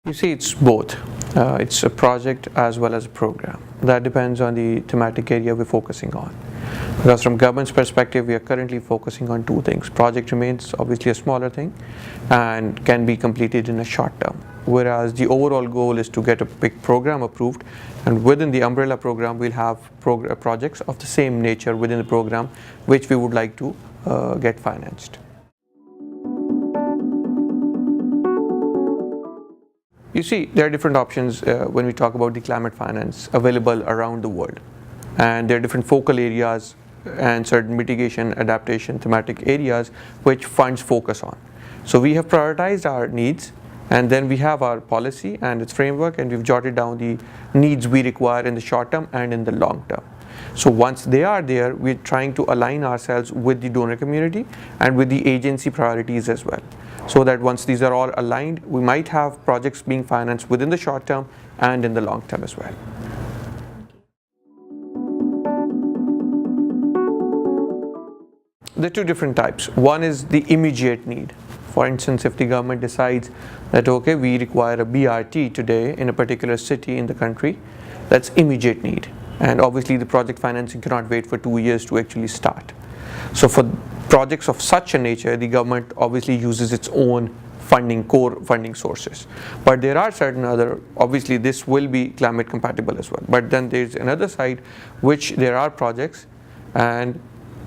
You see, it's both. It's a project as well as a program. That depends on the thematic area we're focusing on. Because from government's perspective, we are currently focusing on two things. Project remains obviously a smaller thing and can be completed in a short term. Whereas the overall goal is to get a big program approved, and within the umbrella program, we'll have projects of the same nature within the program which we would like to get financed. You see, there are different options when we talk about the climate finance available around the world. And there are different focal areas and certain mitigation, adaptation, thematic areas which funds focus on. So we have prioritized our needs, and then we have our policy and its framework, and we've jotted down the needs we require in the short term and in the long term. So once they are there, we're trying to align ourselves with the donor community and with the agency priorities as well. So that once these are all aligned, we might have projects being financed within the short term and in the long term as well. There are two different types. One is the immediate need. For instance, if the government decides that, okay, we require a BRT today in a particular city in the country, that's immediate need. And obviously the project financing cannot wait for 2 years to actually start. So for projects of such a nature, the government obviously uses its own core funding sources. But there are certain other, obviously this will be climate compatible as well. But then there's another side which there are projects and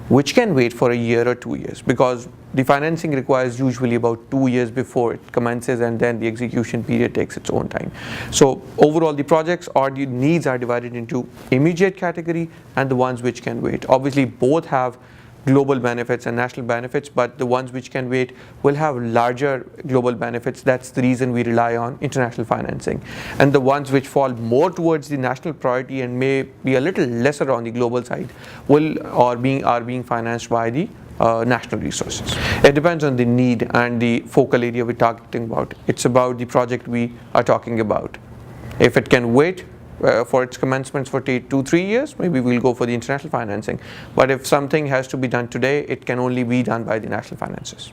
which can wait for a year or 2 years, because the financing requires usually about 2 years before it commences, and then the execution period takes its own time. So overall, the projects or the needs are divided into immediate category and the ones which can wait. Obviously both have global benefits and national benefits, but the ones which can wait will have larger global benefits. That's the reason we rely on international financing. And the ones which fall more towards the national priority and may be a little lesser on the global side are being financed by the national resources. It depends on the need and the focal area we're talking about. It's about the project we are talking about. If it can wait for its commencements for 2-3 years, maybe we'll go for the international financing. But if something has to be done today, it can only be done by the national finances.